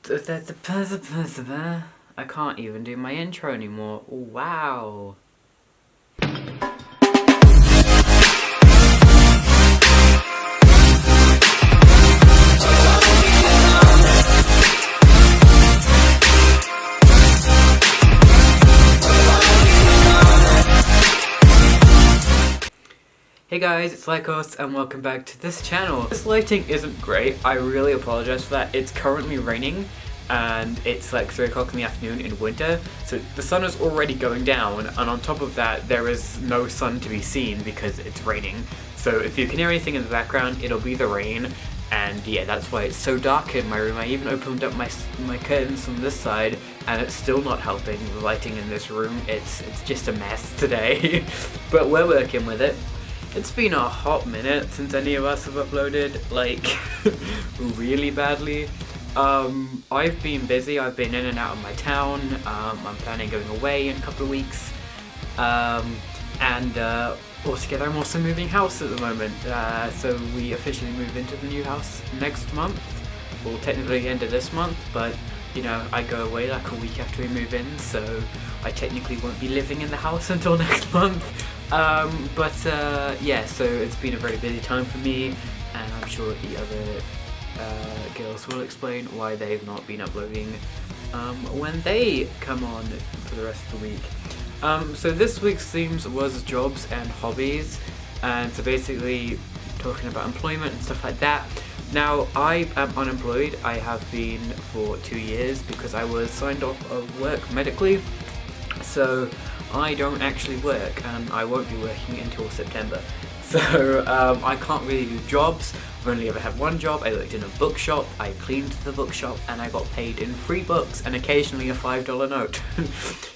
I can't even do my intro anymore. Wow. Hey guys, it's Lýkos and welcome back to this channel. This lighting isn't great, I really apologize for that. It's currently raining and it's like 3 o'clock in the afternoon in winter, so the sun is already going down, and on top of that there is no sun to be seen because it's raining. So if you can hear anything in the background, it'll be the rain, and yeah, that's why it's so dark in my room. I even opened up my curtains from this side and it's still not helping the lighting in this room. It's just a mess today, but we're working with it. It's been a hot minute since any of us have uploaded, like, really badly. I've been busy, I've been in and out of my town, I'm planning going away in a couple of weeks, and altogether I'm also moving house at the moment, so we officially move into the new house next month, well technically the end of this month, but you know, I go away like a week after we move in, so I technically won't be living in the house until next month. Yeah, so it's been a very busy time for me, and I'm sure the other girls will explain why they've not been uploading when they come on for the rest of the week. So this week's themes was jobs and hobbies, and so basically talking about employment and stuff like that. Now, I am unemployed. I have been for 2 years because I was signed off of work medically, so I don't actually work, and I won't be working until September. So I can't really do jobs. I've only ever had one job. I worked in a bookshop, I cleaned the bookshop, and I got paid in free books and occasionally a $5 note.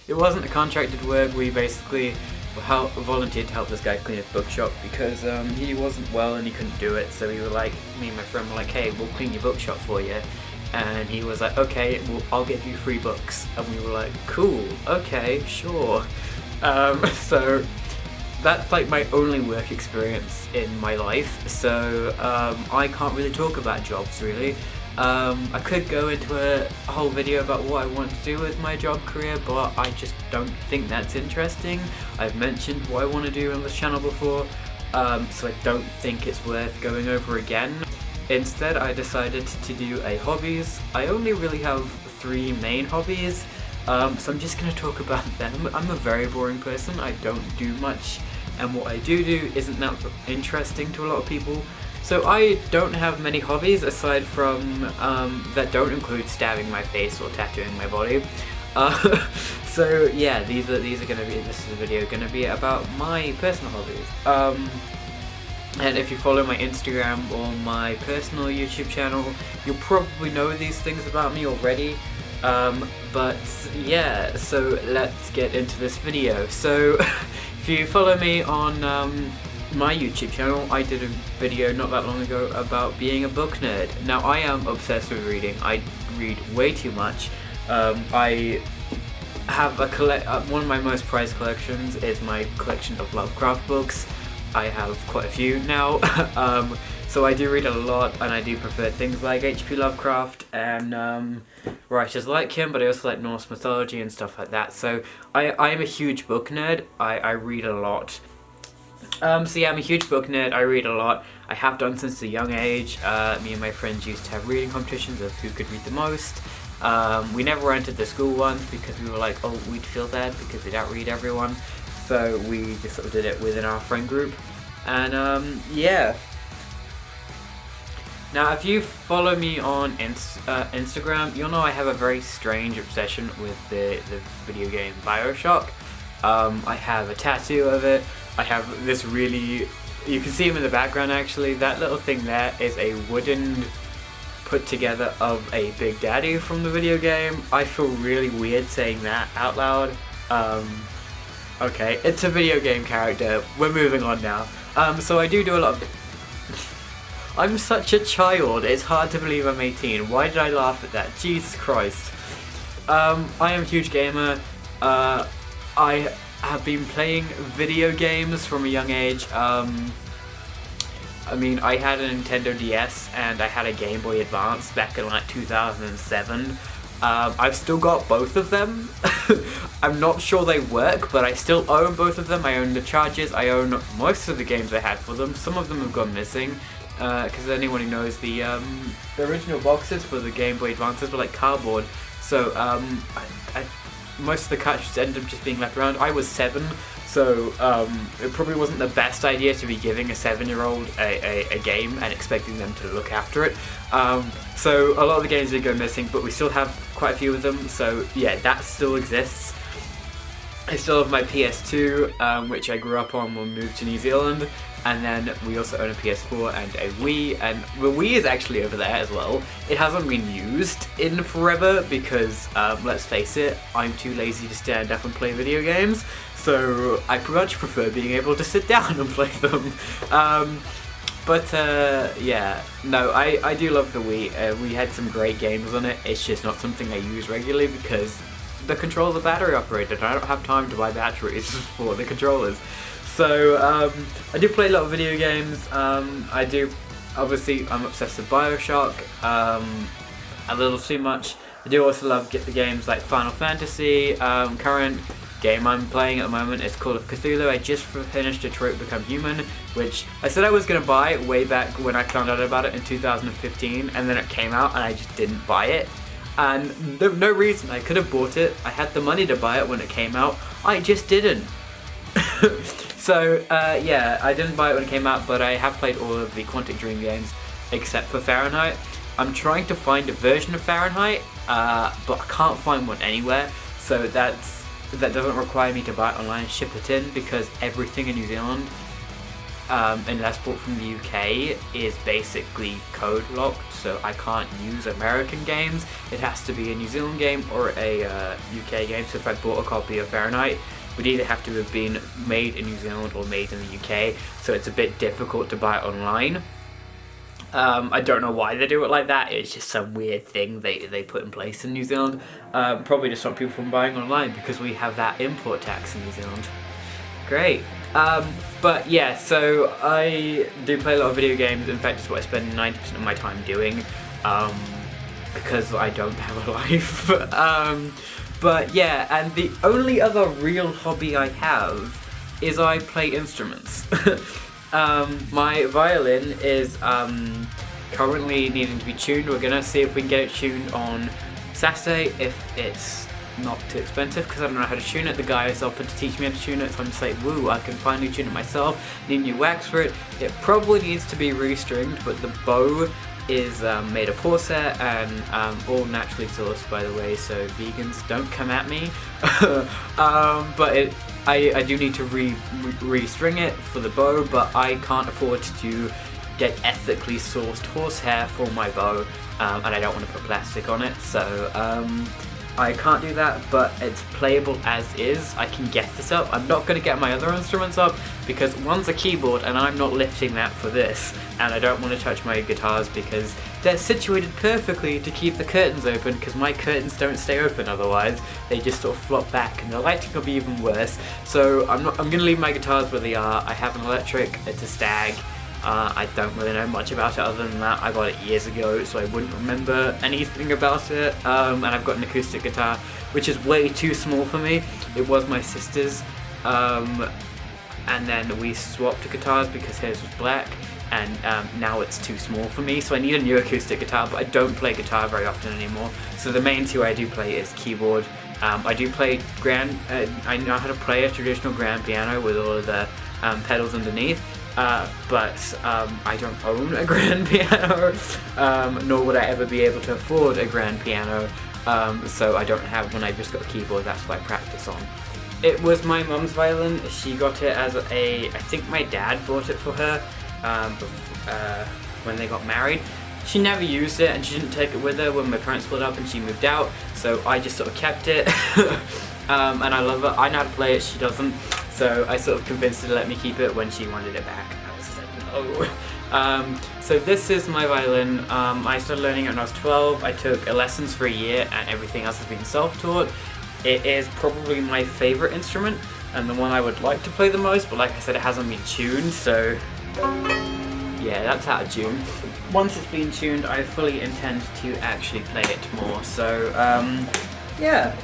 It wasn't a contracted work. We basically volunteered to help this guy clean his bookshop because he wasn't well and he couldn't do it, so we were like, me and my friend were like, hey, we'll clean your bookshop for you. And he was like, okay, well, I'll give you free books. And we were like, cool, okay, sure. So that's like my only work experience in my life, so I can't really talk about jobs really. I could go into a whole video about what I want to do with my job career, but I just don't think that's interesting. I've mentioned what I want to do on this channel before, so I don't think it's worth going over again. Instead, I decided to do a hobbies. I only really have 3 main hobbies, so I'm just going to talk about them. I'm a very boring person, I don't do much, and what I do isn't that interesting to a lot of people. So I don't have many hobbies aside from that don't include stabbing my face or tattooing my body. So yeah, this is a video gonna be about my personal hobbies. And if you follow my Instagram or my personal YouTube channel, you'll probably know these things about me already. But yeah, so let's get into this video. So if you follow me on my YouTube channel, I did a video not that long ago about being a book nerd. Now, I am obsessed with reading. I read way too much. I have one of my most prized collections is my collection of Lovecraft books. I have quite a few now. So I do read a lot, and I do prefer things like H.P. Lovecraft and writers like him, but I also like Norse mythology and stuff like that. So I am a huge book nerd. I read a lot. So yeah, I'm a huge book nerd, I read a lot. I have done since a young age. Me and my friends used to have reading competitions of who could read the most. We never entered the school ones because we were like, oh, we'd feel bad because we'd outread everyone. So we just sort of did it within our friend group. And yeah. Now, if you follow me on Instagram, you'll know I have a very strange obsession with the video game BioShock. I have a tattoo of it. I have this really, you can see him in the background actually, that little thing there is a wooden put together of a Big Daddy from the video game. I feel really weird saying that out loud. Okay, it's a video game character, we're moving on now. So I do a lot of... I'm such a child, it's hard to believe I'm 18, why did I laugh at that? Jesus Christ. I am a huge gamer. I have been playing video games from a young age. I mean, I had a Nintendo DS and I had a Game Boy Advance back in like 2007. I've still got both of them. I'm not sure they work, but I still own both of them. I own the chargers, I own most of the games I had for them. Some of them have gone missing, because anyone who knows, the original boxes for the Game Boy Advances were like cardboard. So most of the cartridges ended up just being left around. I was 7, so it probably wasn't the best idea to be giving a 7-year-old a game and expecting them to look after it. So a lot of the games did go missing, but we still have quite a few of them, so yeah, that still exists. I still have my PS2, which I grew up on when we moved to New Zealand, and then we also own a PS4 and a Wii, and the Wii is actually over there as well. It hasn't been used in forever because, let's face it, I'm too lazy to stand up and play video games, so I much prefer being able to sit down and play them. Yeah, no, I do love the Wii. We had some great games on it. It's just not something I use regularly because the controls are battery operated and I don't have time to buy batteries for the controllers. So I do play a lot of video games. Obviously I'm obsessed with BioShock, a little too much. I do also love the games like Final Fantasy. Current game I'm playing at the moment is Call of Cthulhu. I just finished Detroit Become Human, which I said I was going to buy way back when I found out about it in 2015, and then it came out and I just didn't buy it. And no reason, I could have bought it. I had the money to buy it when it came out. I just didn't. So yeah, I didn't buy it when it came out, but I have played all of the Quantic Dream games except for Fahrenheit. I'm trying to find a version of Fahrenheit, but I can't find one anywhere. So that doesn't require me to buy it online and ship it in, because everything in New Zealand, unless bought from the UK, is basically code locked, so I can't use American games. It has to be a New Zealand game or a UK game. So if I bought a copy of Fahrenheit, it would either have to have been made in New Zealand or made in the UK, so it's a bit difficult to buy it online. I don't know why they do it like that. It's just some weird thing they put in place in New Zealand. Probably to stop people from buying online because we have that import tax in New Zealand. Great. But yeah, so I do play a lot of video games. In fact, it's what I spend 90% of my time doing, because I don't have a life. But yeah, and the only other real hobby I have is I play instruments. My violin is currently needing to be tuned. We're gonna see if we can get it tuned on Saturday if it's not too expensive, because I don't know how to tune it. The guy has offered to teach me how to tune it, so I'm just like, woo, I can finally tune it myself. Need new wax for it. It probably needs to be restringed, but the bow is made of horsehair and all naturally sourced, by the way, so vegans don't come at me. But I do need to restring it for the bow, but I can't afford to get ethically sourced horsehair for my bow, and I don't want to put plastic on it, so I can't do that, but it's playable as is. I can get this up. I'm not going to get my other instruments up because one's a keyboard and I'm not lifting that for this, and I don't want to touch my guitars because they're situated perfectly to keep the curtains open, because my curtains don't stay open otherwise. They just sort of flop back and the lighting will be even worse. So I'm going to leave my guitars where they are. I have an electric, it's a Stag. I don't really know much about it other than that I got it years ago, so I wouldn't remember anything about it. And I've got an acoustic guitar, which is way too small for me. It was my sister's, and then we swapped guitars because hers was black, and now it's too small for me, so I need a new acoustic guitar, but I don't play guitar very often anymore. So the main two I do play is keyboard. I do play I know how to play a traditional grand piano with all of the pedals underneath. But I don't own a grand piano, nor would I ever be able to afford a grand piano, so I don't have one. I've just got a keyboard, that's what I practice on. It was my mum's violin. She got it as I think my dad bought it for her when they got married. She never used it and she didn't take it with her when my parents split up and she moved out, so I just sort of kept it. And I love it. I know how to play it, she doesn't. So I sort of convinced her to let me keep it when she wanted it back. I was like, no. So this is my violin. I started learning it when I was 12. I took lessons for a year and everything else has been self-taught. It is probably my favorite instrument and the one I would like to play the most, but like I said, it hasn't been tuned, so yeah, that's out of tune. Once it's been tuned, I fully intend to actually play it more. So yeah,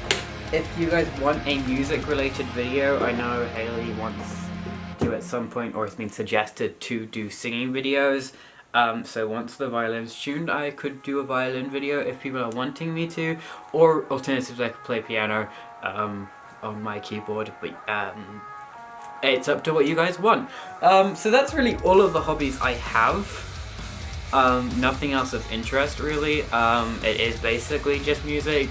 if you guys want a music related video, I know Hailley wants to at some point, or it's been suggested to do singing videos. So once the violin's tuned, I could do a violin video if people are wanting me to, or alternatively I could play piano on my keyboard, but it's up to what you guys want. So that's really all of the hobbies I have. Nothing else of interest really. It is basically just music,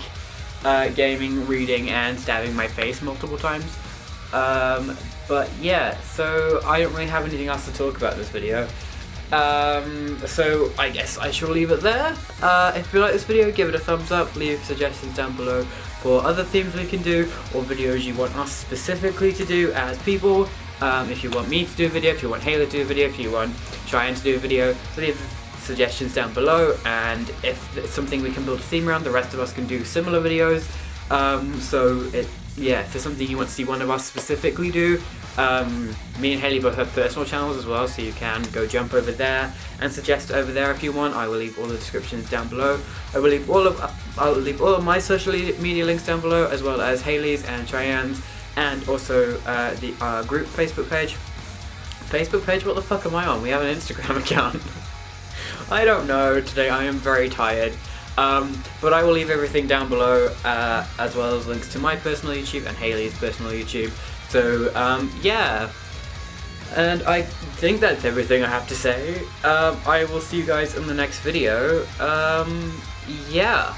gaming, reading, and stabbing my face multiple times. But yeah, so I don't really have anything else to talk about in this video. So I guess I shall leave it there. If you like this video, give it a thumbs up, leave suggestions down below for other themes we can do, or videos you want us specifically to do as people. If you want me to do a video, if you want Hailley to do a video, if you want Chiane to do a video, leave suggestions down below, and if it's something we can build a theme around, the rest of us can do similar videos. Yeah, if there's something you want to see one of us specifically do, me and Hailley both have personal channels as well, so you can go jump over there and suggest over there if you want. I will leave all the descriptions down below. I'll leave all of my social media links down below, as well as Hailley's and Chiane's, and also the group Facebook page. Facebook page? What the fuck am I on? We have an Instagram account. I don't know. Today I am very tired. But I will leave everything down below, as well as links to my personal YouTube and Hailley's personal YouTube. So, yeah. And I think that's everything I have to say. I will see you guys in the next video. Yeah.